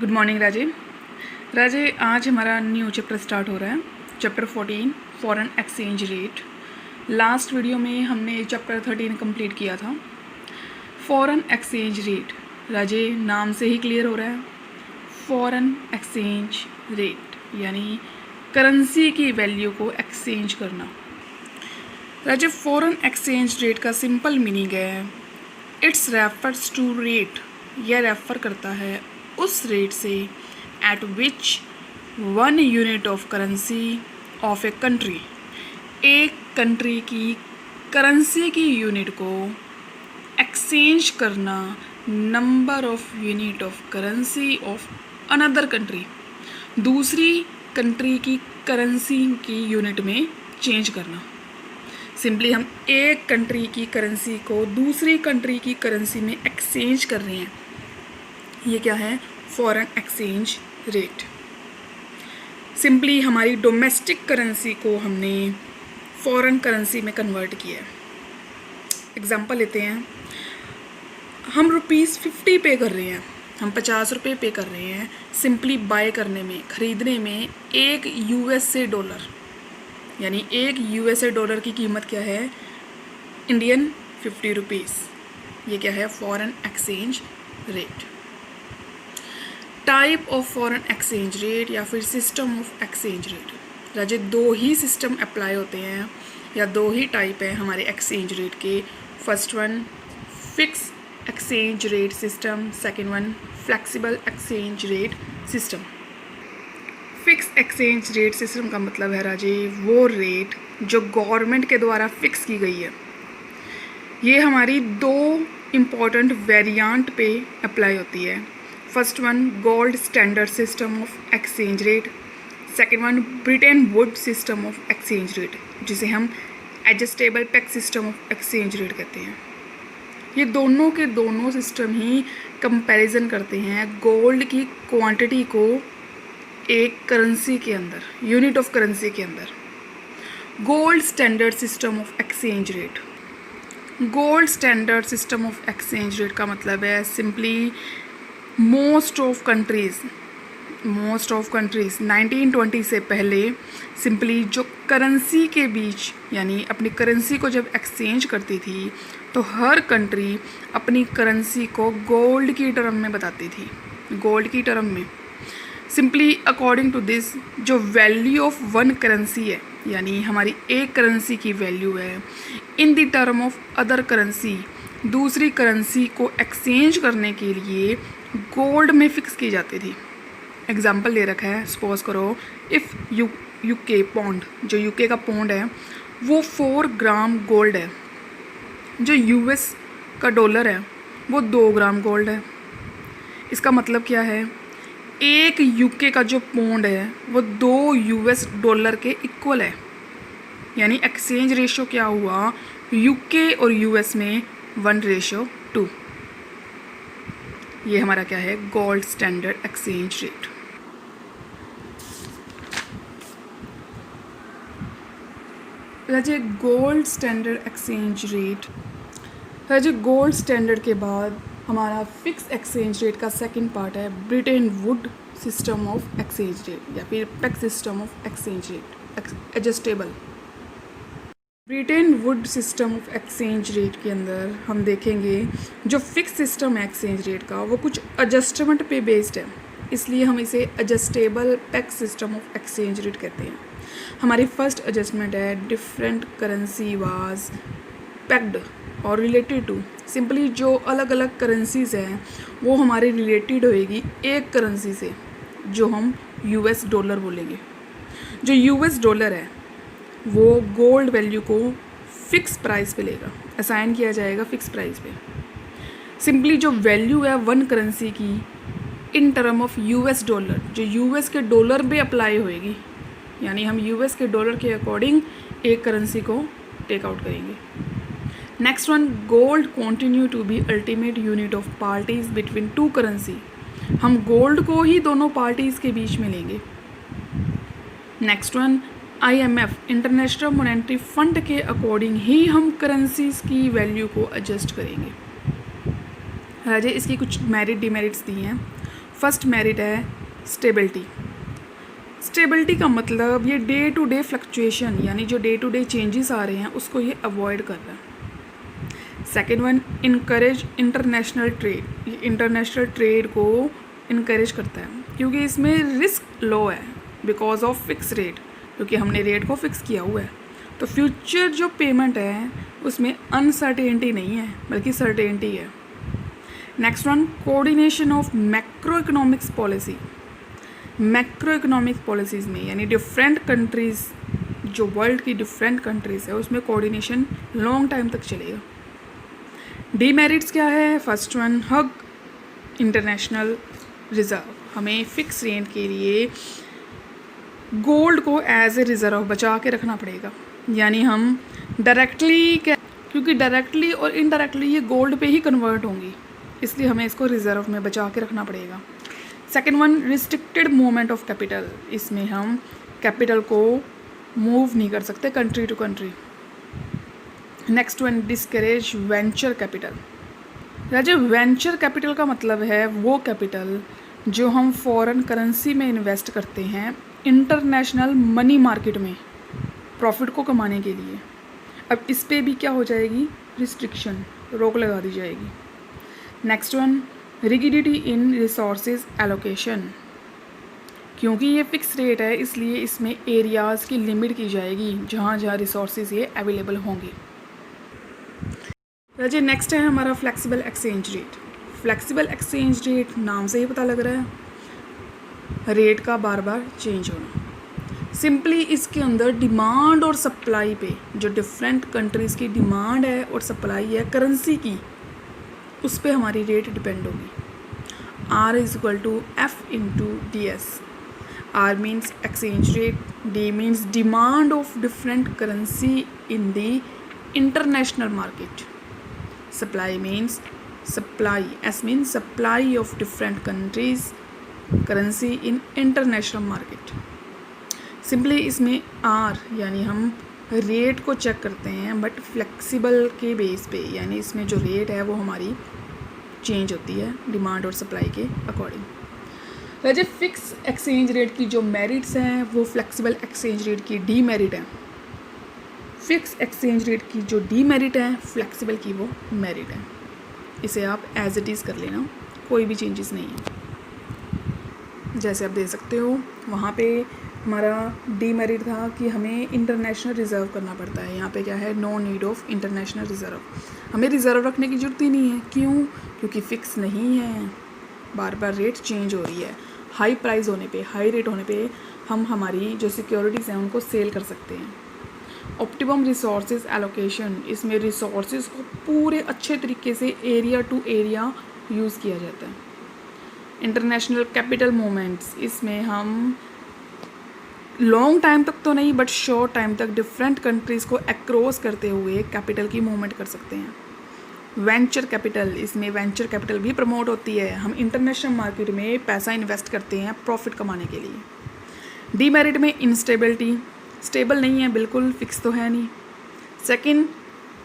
Good morning राजे। राजे, आज हमारा new chapter start हो रहा है, chapter 14 foreign exchange rate. Last video में हमने चैप्टर 13 कंप्लीट किया था। फॉरेन एक्सचेंज रेट, राजे नाम से ही क्लियर हो रहा है, फॉरेन एक्सचेंज रेट यानी करेंसी की वैल्यू को एक्सचेंज करना। राजे, फॉरेन एक्सचेंज रेट का सिंपल मीनिंग है इट्स रेफर्स टू रेट, यह रेफ़र करता है उस रेट से eight which 1 unit of currency of a country, एक कंट्री की करेंसी की यूनिट को एक्सचेंज करना number of unit of currency of another country, दूसरी कंट्री की करेंसी की यूनिट में चेंज करना। सिंपली हम एक कंट्री की करेंसी को दूसरी कंट्री की करेंसी में एक्सचेंज कर रहे हैं, ये क्या है? Foreign exchange rate. सिंपली हमारी डोमेस्टिक करेंसी को हमने फॉरेन करेंसी में कन्वर्ट किया है। एग्जांपल लेते हैं, हम ₹50 पे कर रहे हैं, हम 50 रुपये पे कर रहे हैं सिंपली बाय करने में, ख़रीदने में एक USA डॉलर, यानी एक USA डॉलर की कीमत क्या है? Indian 50 rupees. ये क्या है? Foreign exchange rate. Type of foreign exchange rate या फिर सिस्टम ऑफ एक्सचेंज रेट। राजे, दो ही सिस्टम अप्लाई होते हैं या दो ही टाइप है हमारे एक्सचेंज रेट के। First one fix exchange rate system, second one flexible exchange rate system. Fix exchange rate system का मतलब है राजे वो रेट जो गवर्नमेंट के द्वारा फिक्स की गई है। ये हमारी दो इम्पॉर्टेंट वेरिएंट पे अप्लाई होती है। First one gold standard system of exchange rate, second one Britain wood system of exchange rate, जिसे हम adjustable peg system of exchange rate कहते हैं। ये दोनों के दोनों सिस्टम ही कंपैरिजन करते हैं गोल्ड की क्वांटिटी को एक करेंसी के अंदर, यूनिट ऑफ करेंसी के अंदर। Gold standard system of exchange rate. Gold standard system of exchange rate का मतलब है सिंपली मोस्ट ऑफ कंट्रीज़ 1920 से पहले सिंपली जो करेंसी के बीच यानी अपनी करेंसी को जब एक्सचेंज करती थी तो हर कंट्री अपनी करेंसी को गोल्ड की टर्म में बताती थी, गोल्ड की टर्म में। सिंपली अकॉर्डिंग टू दिस जो वैल्यू ऑफ वन करेंसी है यानी हमारी एक करेंसी की वैल्यू है in the term of other currency, दूसरी करेंसी को एक्सचेंज करने के लिए गोल्ड में फिक्स की जाती थी। एग्जाम्पल ले रखा है, सपोज करो इफ़ यूके पौंड, जो यूके का पौंड है वो 4 ग्राम गोल्ड है, जो US का डॉलर है वो 2 ग्राम गोल्ड है। इसका मतलब क्या है? एक यूके का जो पौंड है वो 2 US डॉलर के इक्वल है, यानी एक्सचेंज रेशो क्या हुआ? यूके और US में 1:2। ये हमारा क्या है? Gold standard exchange rate. राजे गोल्ड स्टैंडर्ड एक्सचेंज रेट, राजे गोल्ड स्टैंडर्ड के बाद हमारा फिक्स एक्सचेंज रेट का सेकंड पार्ट है Bretton wood system of exchange rate या फिर peg system of exchange rate, adjustable. Bretton wood system of exchange rate के अंदर हम देखेंगे जो फिक्स सिस्टम है एक्सचेंज रेट का वो कुछ एडजस्टमेंट पे बेस्ड है, इसलिए हम इसे adjustable peg system of exchange rate कहते हैं। हमारी फर्स्ट एडजस्टमेंट है डिफरेंट करेंसी वाज पेग्ड और रिलेटेड टू। सिंपली जो अलग अलग करेंसीज हैं वो हमारी रिलेटेड होएगी एक करेंसी से, जो हम US डॉलर बोलेंगे। जो US डॉलर है वो गोल्ड वैल्यू को फिक्स प्राइस पे लेगा, असाइन किया जाएगा फिक्स प्राइस पे। सिंपली जो वैल्यू है वन करेंसी की in term of US dollar, जो US के डॉलर पे अप्लाई होएगी, यानी हम US के डॉलर के अकॉर्डिंग एक करेंसी को टेक आउट करेंगे। Next one gold continue to be ultimate unit of parties between two currency, हम गोल्ड को ही दोनों पार्टीज़ के बीच में लेंगे। Next one IMF international monetary fund के अकॉर्डिंग ही हम करेंसीज की वैल्यू को एडजस्ट करेंगे। राजे, इसकी कुछ मेरिट डिमेरिट्स दी हैं। फर्स्ट मेरिट है स्टेबिलिटी। स्टेबिलिटी का मतलब ये डे टू डे फ्लक्चुएशन यानी जो डे टू डे चेंजेस आ रहे हैं उसको ये अवॉइड कर रहा है। Second one, encourage international trade. ये इंटरनेशनल ट्रेड को इनकरेज करता है क्योंकि इसमें रिस्क लो है बिकॉज ऑफ फिक्स रेट, क्योंकि हमने रेट को फिक्स किया हुआ है। तो फ्यूचर जो पेमेंट है उसमें अनसर्टेनिटी नहीं है बल्कि सर्टेनिटी है। Next one, coordination of macro economics policy. Macro economic policies में यानी डिफरेंट कंट्रीज़, जो वर्ल्ड की डिफरेंट कंट्रीज़ है उसमें कोऑर्डिनेशन लॉन्ग टाइम तक चलेगा। डीमेरिट्स क्या है? फर्स्ट वन, हग इंटरनेशनल रिज़र्व। हमें फिक्स रेट के लिए गोल्ड को एज ए रिज़र्व बचा के रखना पड़ेगा, यानी हम डायरेक्टली, क्योंकि डायरेक्टली और इनडायरेक्टली ये गोल्ड पे ही कन्वर्ट होंगी, इसलिए हमें इसको रिज़र्व में बचा के रखना पड़ेगा। Second one, restricted movement of capital. इसमें हम कैपिटल को मूव नहीं कर सकते country to country. Next one, discourage venture capital. राजा, वेंचर कैपिटल का मतलब है वो कैपिटल जो हम फॉरेन करेंसी में इन्वेस्ट करते हैं इंटरनेशनल मनी मार्केट में प्रॉफिट को कमाने के लिए। अब इस पे भी क्या हो जाएगी? रिस्ट्रिक्शन, रोक लगा दी जाएगी। नेक्स्ट वन, रिगिडिटी इन रिसोर्सेज एलोकेशन। क्योंकि ये फिक्स रेट है इसलिए इसमें एरियाज़ की लिमिट की जाएगी जहाँ जहाँ रिसोर्सेज ये अवेलेबल होंगे। राजे, नेक्स्ट है हमारा flexible exchange rate. Flexible exchange rate नाम से ही पता लग रहा है रेट का बार बार चेंज होना। सिंपली इसके अंदर डिमांड और सप्लाई पे, जो डिफरेंट कंट्रीज़ की डिमांड है और सप्लाई है करेंसी की, उस पर हमारी रेट डिपेंड होगी। R is equal to F into DS। R means exchange rate, D means demand of different currency in the international market, supply means supply, S means supply of different countries currency in international market. Simply इसमें R यानी हम rate को check करते हैं but flexible के base पे, यानी इसमें जो रेट है वो हमारी चेंज होती है डिमांड और सप्लाई के अकॉर्डिंग। वैसे फिक्स एक्सचेंज रेट की जो मेरिट्स हैं वो फ्लेक्सिबल एक्सचेंज रेट की डीमेरिट है। फिक्स एक्सचेंज रेट की जो डीमेरिट है फ्लेक्सिबल की वो मेरिट है। इसे आप एज इट इज़ कर लेना, कोई भी चेंजेस नहीं है। जैसे आप देख सकते हो वहाँ पे हमारा डीमेरिट था कि हमें इंटरनेशनल रिज़र्व करना पड़ता है। यहाँ पे क्या है? No need of international reserve. हमें रिज़र्व रखने की ज़रूरत ही नहीं है। क्यों? क्योंकि फ़िक्स नहीं है, बार बार रेट चेंज हो रही है। हाई प्राइस होने पे, हाई रेट होने पे हम हमारी जो सिक्योरिटीज़ हैं उनको सेल कर सकते हैं। ऑप्टिमम रिसोर्सेज एलोकेशन, इसमें रिसोर्सेज को पूरे अच्छे तरीके से एरिया टू एरिया यूज़ किया जाता है। इंटरनेशनल कैपिटल मूवमेंट्स, इसमें हम लॉन्ग टाइम तक तो नहीं बट शॉर्ट टाइम तक डिफरेंट कंट्रीज़ को अक्रॉस करते हुए कैपिटल की मूवमेंट कर सकते हैं। वेंचर कैपिटल, इसमें वेंचर कैपिटल भी प्रमोट होती है। हम इंटरनेशनल मार्केट में पैसा इन्वेस्ट करते हैं प्रॉफिट कमाने के लिए। डीमेरिट में इंस्टेबिलिटी, स्टेबल नहीं है, बिल्कुल फिक्स तो है नहीं। Second,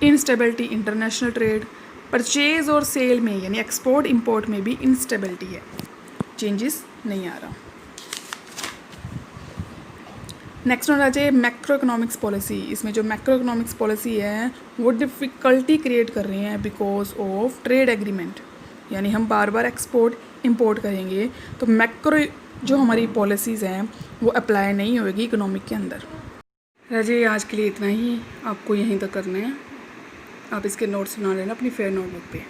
instability international trade, purchase और सेल में यानी एक्सपोर्ट इंपोर्ट में भी इंस्टेबिलिटी है, चेंजेस नहीं आ रहा। नेक्स्ट वन आ जाए मैक्रो इकोनॉमिक्स पॉलिसी। इसमें जो मैक्रो इकोनॉमिक्स पॉलिसी है वो डिफ़िकल्टी क्रिएट कर रहे हैं बिकॉज ऑफ ट्रेड एग्रीमेंट, यानी हम बार बार एक्सपोर्ट इंपोर्ट करेंगे तो मैक्रो जो हमारी पॉलिसीज़ हैं वो अप्लाई नहीं होगी इकोनॉमिक के अंदर। राजे, आज के लिए इतना ही, आपको यहीं तक करना है। आप इसके नोट्स बना लेना अपनी फेयर नोटबुक पे।